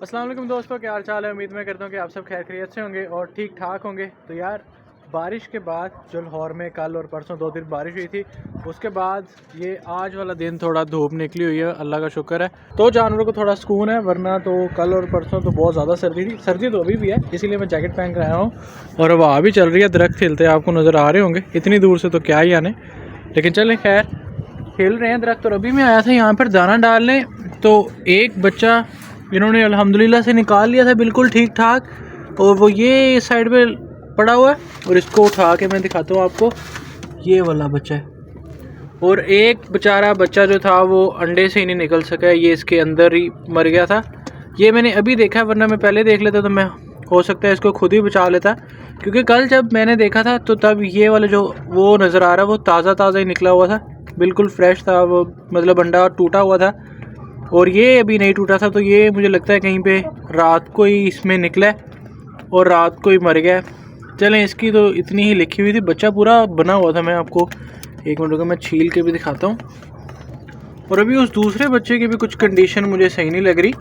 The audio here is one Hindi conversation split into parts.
अस्सलाम वालेकुम दोस्तों, क्या हाल चाल है। उम्मीद मैं करता हूँ कि आप सब खैर खैरियत से होंगे और ठीक ठाक होंगे। तो यार बारिश के बाद जो लाहौर में कल और परसों 2 दिन बारिश हुई थी, उसके बाद ये आज वाला दिन थोड़ा धूप निकली हुई है, अल्लाह का शुक्र है। तो जानवरों को थोड़ा सुकून है, वरना तो कल और परसों तो बहुत ज़्यादा सर्दी थी। सर्दी तो अभी भी है, इसीलिए मैं जैकेट पहन कर आया हूँ। और हवा भी चल रही है, दरख्त हिलते आपको नज़र आ रहे होंगे, इतनी दूर से तो क्या ही आने। लेकिन चलें खैर, हिल रहे हैं दरख्त। और अभी मैं आया था यहाँ पर दाना डालने, तो एक बच्चा इन्होंने अल्हम्दुलिल्लाह से निकाल लिया था बिल्कुल ठीक ठाक, और वो ये साइड पे पड़ा हुआ है। और इसको उठा के मैं दिखाता हूँ आपको, ये वाला बच्चा है। और एक बेचारा बच्चा जो था वो अंडे से ही नहीं निकल सका, ये इसके अंदर ही मर गया था। ये मैंने अभी देखा, वरना मैं पहले देख लेता तो मैं हो सकता है इसको खुद ही बचा लेता। क्योंकि कल जब मैंने देखा था तो तब ये वाला जो वो नज़र आ रहा है वो ताज़ा ही निकला हुआ था, बिल्कुल फ्रेश था वो, मतलब अंडा टूटा हुआ था और ये अभी नहीं टूटा था। तो ये मुझे लगता है कहीं पे रात को ही इसमें निकला है और रात को ही मर गया है। चलें, इसकी तो इतनी ही लिखी हुई थी, बच्चा पूरा बना हुआ था। मैं आपको एक मिनट का मैं छील के भी दिखाता हूँ। और अभी उस दूसरे बच्चे की भी कुछ कंडीशन मुझे सही नहीं लग रही,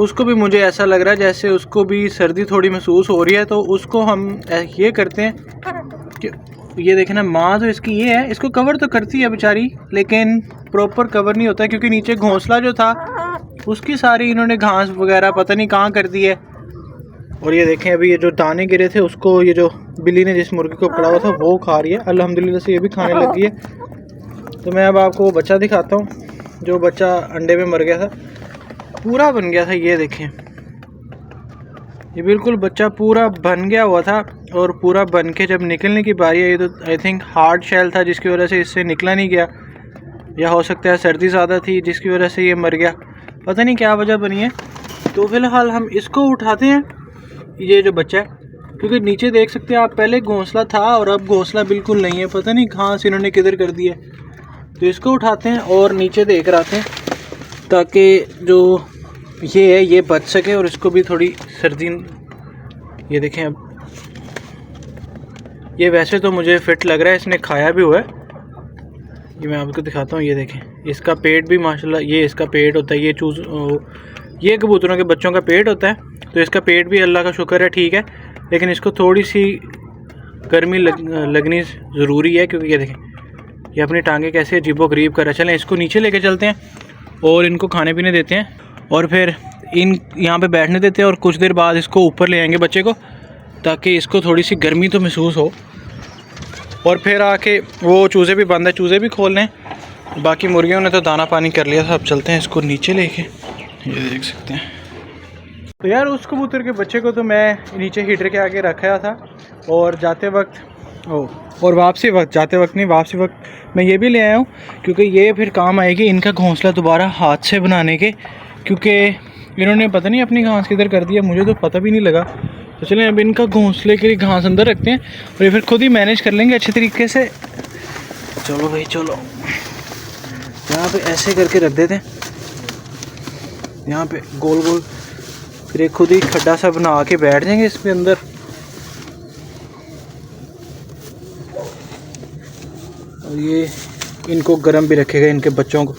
उसको भी मुझे ऐसा लग रहा है जैसे उसको भी सर्दी थोड़ी महसूस हो रही है। तो उसको हम ये करते हैं कि ये देखें ना, माँ तो इसकी ये है, इसको कवर तो करती है बेचारी, लेकिन प्रॉपर कवर नहीं होता क्योंकि नीचे घोंसला जो था उसकी सारी इन्होंने घास वगैरह पता नहीं कहाँ कर दी है। और ये देखें, अभी ये जो दाने गिरे थे उसको ये जो बिल्ली ने जिस मुर्गी को पकड़ा हुआ था वो खा रही है। अल्हम्दुलिल्लाह से ये भी खाने लग गई है। तो मैं अब आपको वो बच्चा दिखाता हूँ, जो बच्चा अंडे में मर गया था, पूरा बन गया था। ये देखें, ये बिल्कुल बच्चा पूरा बन गया हुआ था। और पूरा बन के जब निकलने की बारी आई तो आई थिंक हार्ड शेल था, जिसकी वजह से इससे निकला नहीं गया, या हो सकता है सर्दी ज़्यादा थी जिसकी वजह से ये मर गया, पता नहीं क्या वजह बनी है। तो फ़िलहाल हम इसको उठाते हैं, ये जो बच्चा है, क्योंकि नीचे देख सकते हैं आप, पहले घोंसला था और अब घोंसला बिल्कुल नहीं है, पता नहीं घास इन्होंने किधर कर दी है। तो इसको उठाते हैं और नीचे देख कर आते हैं, ताकि जो ये है ये बच सके और इसको भी थोड़ी सर्दी। ये देखें, अब ये वैसे तो मुझे फिट लग रहा है, इसने खाया भी हुआ है। ये मैं आपको दिखाता हूँ, ये देखें, इसका पेट भी माशाल्लाह, ये इसका पेट होता है, ये कबूतरों के बच्चों का पेट होता है। तो इसका पेट भी अल्लाह का शुक्र है ठीक है, लेकिन इसको थोड़ी सी गर्मी लगनी ज़रूरी है, क्योंकि ये देखें ये अपनी टांगें कैसे अजीबोगरीब कर रहा है। चलें, इसको नीचे लेके चलते हैं और इनको खाने पीने देते हैं, और फिर इन यहाँ पे बैठने देते हैं, और कुछ देर बाद इसको ऊपर ले आएंगे बच्चे को, ताकि इसको थोड़ी सी गर्मी तो महसूस हो। और फिर आके वो चूज़े भी बंद है, चूज़े भी खोल लें। बाकी मुर्गियों ने तो दाना पानी कर लिया था। अब चलते हैं इसको नीचे लेके, ये देख सकते हैं। तो यार उस कबूतर के बच्चे को तो मैं नीचे हीटर के आगे रखाया था, और जाते वक्त और वापसी वक्त मैं ये भी ले आया हूँ, क्योंकि ये फिर काम आएगी इनका घोंसला दोबारा हाथ से बनाने के, क्योंकि इन्होंने पता नहीं अपनी घास किधर कर दिया, मुझे तो पता भी नहीं लगा। तो चलें, अब इनका घोंसले के लिए घास अंदर रखते हैं और ये फिर खुद ही मैनेज कर लेंगे अच्छे तरीके से। चलो भाई चलो, यहाँ पे ऐसे करके रख देते हैं, यहाँ पे गोल गोल, फिर एक खुद ही खड्डा सा बना के बैठ जाएंगे इसके अंदर। और ये इनको गर्म भी रखेगा, इनके बच्चों को।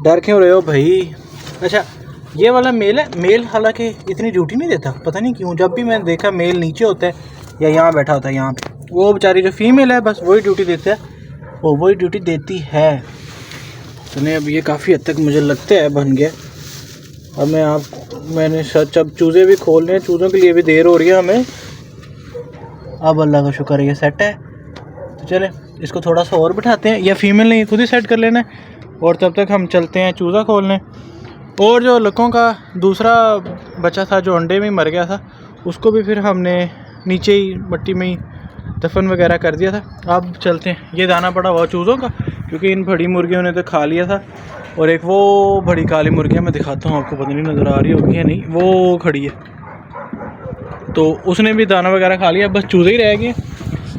डर क्यों रहे हो भाई? अच्छा, ये वाला मेल है। मेल हालांकि इतनी ड्यूटी नहीं देता, पता नहीं क्यों। जब भी मैंने देखा मेल नीचे होता है या यहाँ बैठा होता है, यहाँ पे वो बेचारी जो फीमेल है बस वही ड्यूटी देता है, वो वही ड्यूटी देती है। तो नहीं, अब ये काफ़ी हद तक मुझे लगता है बन गया। अब मैंने सच, अब चूज़े भी खोल रहे हैं, चूज़ों के लिए भी देर हो रही है हमें। अब अल्लाह का शुक्र है ये सेट है। तो चले, इसको थोड़ा सा और बिठाते हैं, या फीमेल ने खुद ही सेट कर लेना है, और तब तक हम चलते हैं चूज़ा खोलने। और जो लकों का दूसरा बच्चा था जो अंडे में मर गया था, उसको भी फिर हमने नीचे ही मिट्टी में ही दफन वगैरह कर दिया था। अब चलते हैं, ये दाना पड़ा हुआ चूज़ों का, क्योंकि इन बड़ी मुर्गियों ने तो खा लिया था। और एक वो बड़ी काली मुर्गियाँ मैं दिखाता हूँ आपको, पता नहीं नज़र आ रही होगी या नहीं, वो खड़ी है, तो उसने भी दाना वगैरह खा लिया, बस चूज़े ही रह गए।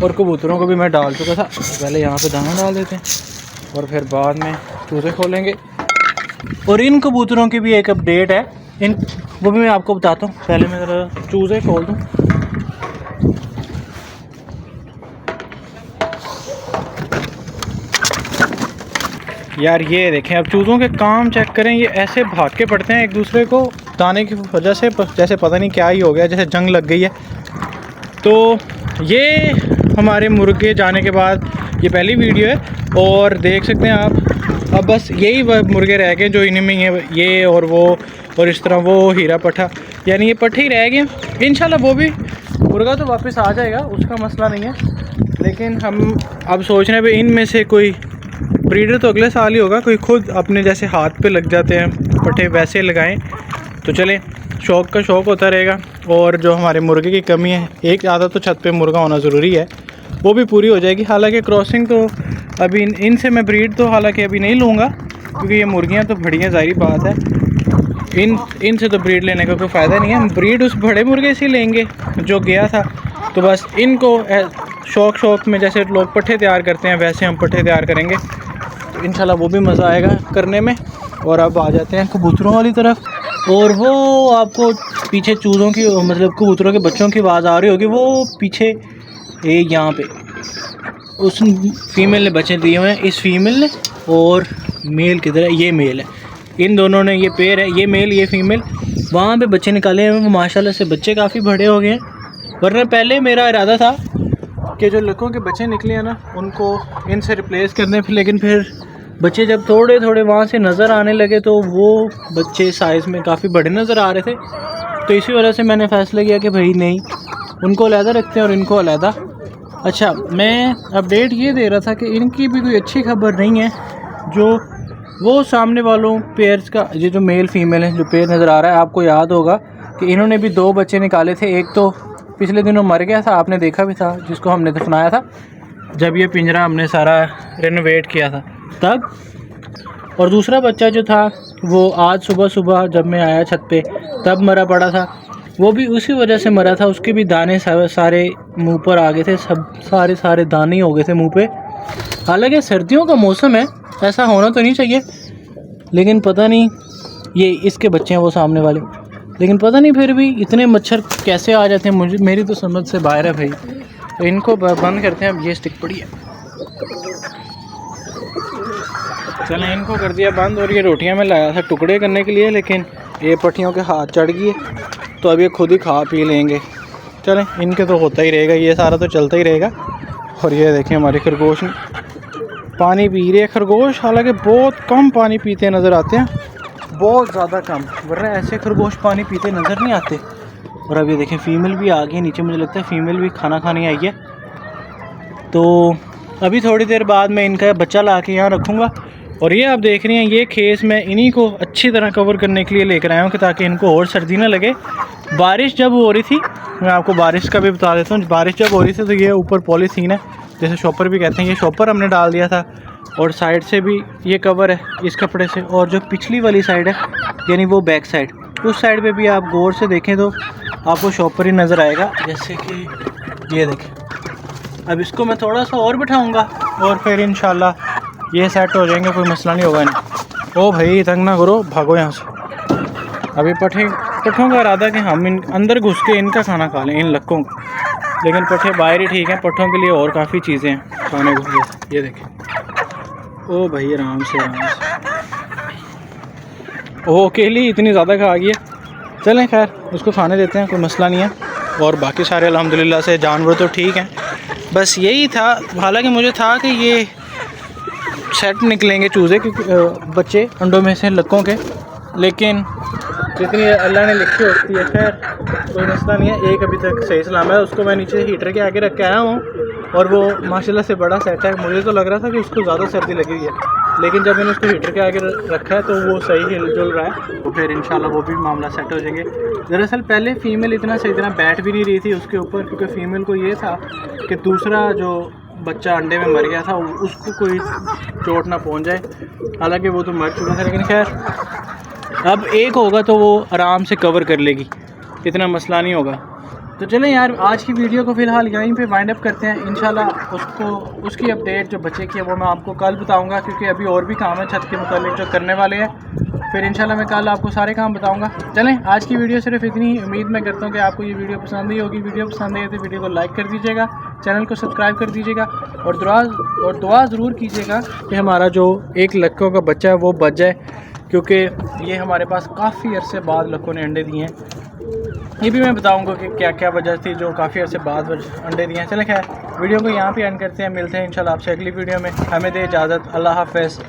और कबूतरों को भी मैं डाल चुका था, पहले यहाँ पे दाना डाल देते हैं और फिर बाद में चूज़े खोलेंगे। और इन कबूतरों की भी एक अपडेट है, वो भी मैं आपको बताता हूँ। पहले मैं ज़रा चूज़े खोल दूँ। यार ये देखें, अब चूज़ों के काम चेक करें, ये ऐसे भाग के पड़ते हैं एक दूसरे को, दाने की वजह से जैसे पता नहीं क्या ही हो गया, जैसे जंग लग गई है। तो ये हमारे मुर्गे जाने के बाद ये पहली वीडियो है और देख सकते हैं आप। अब बस यही मुर्गे रह गए जो इन्हीं में है, ये और वो, और इस तरह वो हीरा पट्ठा, यानी ये पट्ठे ही रह गए। इंशाल्लाह वो भी मुर्गा तो वापस आ जाएगा, उसका मसला नहीं है। लेकिन हम अब सोच रहे हैं भाई इनमें से कोई ब्रीडर तो अगले साल ही होगा, कोई खुद अपने जैसे हाथ पे लग जाते हैं पट्ठे वैसे लगाएं तो चलें, शौक़ का शौक़ होता रहेगा। और जो हमारे मुर्गे की कमी है, एक आधा तो छत पे मुर्गा होना ज़रूरी है, वो भी पूरी हो जाएगी। हालांकि क्रॉसिंग तो अभी इनसे मैं ब्रीड तो हालांकि अभी नहीं लूँगा, क्योंकि ये मुर्गियाँ तो बढ़िया, ज़ाहिर बात है। इनसे तो ब्रीड लेने का कोई फ़ायदा नहीं है। हम ब्रीड उस बड़े मुर्गे से लेंगे जो गया था। तो बस इनको शौक़ में जैसे लोग पट्ठे तैयार करते हैं वैसे हम पट्ठे तैयार करेंगे, तो इंशाल्लाह वो भी मज़ा आएगा करने में। और अब आ जाते हैं कबूतरों वाली तरफ। और वो आपको पीछे चूज़ों की, मतलब कबूतरों के बच्चों की आवाज़ आ रही होगी, वो पीछे यहाँ पे उस फीमेल ने बच्चे दिए हुए हैं, इस फीमेल ने, और मेल किधर है, ये मेल है, इन दोनों ने, ये पेयर है, ये मेल ये फीमेल, वहाँ पे बच्चे निकाले हैं। वो माशाल्लाह से बच्चे काफ़ी बड़े हो गए हैं। वरना पहले मेरा इरादा था कि जो लड़कों के बच्चे निकले हैं ना उनको इनसे रिप्लेस करने, लेकिन फिर बच्चे जब थोड़े थोड़े वहाँ से नज़र आने लगे तो वो बच्चे साइज़ में काफ़ी बड़े नज़र आ रहे थे। तो इसी वजह से मैंने फ़ैसला किया कि भाई नहीं, उनको अलहदा रखते हैं और इनको अलहदा। अच्छा, मैं अपडेट ये दे रहा था कि इनकी भी कोई अच्छी खबर नहीं है। जो वो सामने वालों पेयर्स का, ये जो मेल फीमेल है, जो पेयर नज़र आ रहा है, आपको याद होगा कि इन्होंने भी 2 बच्चे निकाले थे। एक तो पिछले दिनों मर गया था, आपने देखा भी था, जिसको हमने दफनाया था जब ये पिंजरा हमने सारा रेनोवेट किया था तब। और दूसरा बच्चा जो था वो आज सुबह जब मैं आया छत पे तब मरा पड़ा था। वो भी उसी वजह से मरा था, उसके भी दाने सारे मुंह पर आ गए थे, सब सारे दाने हो गए थे मुंह पे। हालांकि सर्दियों का मौसम है, ऐसा होना तो नहीं चाहिए, लेकिन पता नहीं, ये इसके बच्चे हैं वो सामने वाले, लेकिन पता नहीं फिर भी इतने मच्छर कैसे आ जाते हैं, मुझे मेरी तो समझ से बाहर है भाई। तो इनको बंद करते हैं। अब ये स्टिक पड़ी है, चलें इनको कर दिया बंद। और ये रोटियां मैं लाया था टुकड़े करने के लिए, लेकिन ये पट्टियों के हाथ चढ़ गई है, तो अब ये खुद ही खा पी लेंगे। चलें, इनके तो होता ही रहेगा, ये सारा तो चलता ही रहेगा। और ये देखें हमारे खरगोश पानी पी रहे हैं। खरगोश हालांकि बहुत कम पानी पीते नज़र आते हैं, बहुत ज़्यादा कम, वरना ऐसे खरगोश पानी पीते नज़र नहीं आते। और अब ये देखें फीमेल भी आ गई नीचे, मुझे लगता है फीमेल भी खाना खाने आई है। तो अभी थोड़ी देर बाद मैं इनका बच्चा ला के यहाँ रखूँगा। और ये आप देख रही हैं, ये खेस मैं इन्हीं को अच्छी तरह कवर करने के लिए लेकर आया हूँ कि ताकि इनको और सर्दी ना लगे। बारिश जब हो रही थी, मैं आपको बारिश का भी बता देता हूँ, बारिश जब हो रही थी तो ये ऊपर पॉलीथीन है, जैसे शॉपर भी कहते हैं, ये शॉपर हमने डाल दिया था। और साइड से भी ये कवर है इस कपड़े से, और जो पिछली वाली साइड है यानी वो बैक साइड, उस साइड पे भी आप गौर से देखें तो आपको शॉपर ही नज़र आएगा, जैसे कि ये देखें। अब इसको मैं थोड़ा सा और बिठाऊंगा और फिर इंशाल्लाह ये सेट हो जाएंगे, कोई मसला नहीं होगा इन्हें। ओ भाई तंग ना करो, भागो यहाँ से। अभी पट्ठों का इरादा कि हम इन अंदर घुस के इनका खाना खा लें, इन लक्कों का, लेकिन पट्ठे बाहर ही ठीक हैं। पट्ठों के लिए और काफ़ी चीज़ें हैं खाने को, ये देखें। ओ भाई आराम से ओ अकेली इतनी ज़्यादा खा गई है। चलें खैर उसको खाने देते हैं, कोई मसला नहीं है। और बाकी सारे अल्हम्दुलिल्लाह से जानवर तो ठीक हैं। बस यही था, हालांकि मुझे था कि ये सेट निकलेंगे चूज़े के बच्चे अंडों में से लक्कों के, लेकिन जितनी अल्लाह ने लिखी होती है, खैर कोई मसला नहीं है। एक अभी तक सही सलाम है, उसको मैं नीचे हीटर के आगे रख के आया हूँ और वो माशाल्लाह से बड़ा सेट है। मुझे तो लग रहा था कि उसको ज़्यादा सर्दी लगी हुई है, लेकिन जब मैंने उसको हीटर के आगे रखा है तो वो सही हिल-जुल रहा है, तो फिर इंशाल्लाह वो भी मामला सेट हो जाएंगे। दरअसल पहले फ़ीमेल इतना सही तरह बैठ भी नहीं रही थी उसके ऊपर, क्योंकि फ़ीमेल को ये था कि दूसरा जो बच्चा अंडे में मर गया था उसको कोई चोट ना पहुंच जाए। हालांकि वो तो मर चुका था, लेकिन खैर अब एक होगा तो वो आराम से कवर कर लेगी, इतना मसला नहीं होगा। तो चलें यार, आज की वीडियो को फ़िलहाल यहीं पे वाइंड अप करते हैं। इंशाल्लाह उसकी अपडेट जो बच्चे की है वो मैं आपको कल बताऊंगा, क्योंकि अभी और भी काम है छत के मुतालिक जो करने वाले हैं। फिर इंशाल्लाह मैं कल आपको सारे काम बताऊंगा। चलें, आज की वीडियो सिर्फ इतनी ही। उम्मीद मैं करता हूँ कि आपको ये वीडियो पसंद ही होगी। वीडियो पसंद आई तो वीडियो को लाइक कर दीजिएगा, चैनल को सब्सक्राइब कर दीजिएगा और दुआ ज़रूर कीजिएगा कि हमारा जो एक लक्कों का बच्चा है वो बच जाए। क्योंकि ये हमारे पास काफ़ी अरसे बाद लक्कों ने अंडे दिए हैं। ये भी मैं बताऊंगा कि क्या क्या वजह थी जो काफ़ी अरसे बाद अंडे दिए हैं। चलें खैर वीडियो को यहाँ पे एंड करते हैं, मिलते हैं इंशाल्लाह आपसे अगली वीडियो में। हमें दे इजाज़त, अल्लाह हाफ़िज़।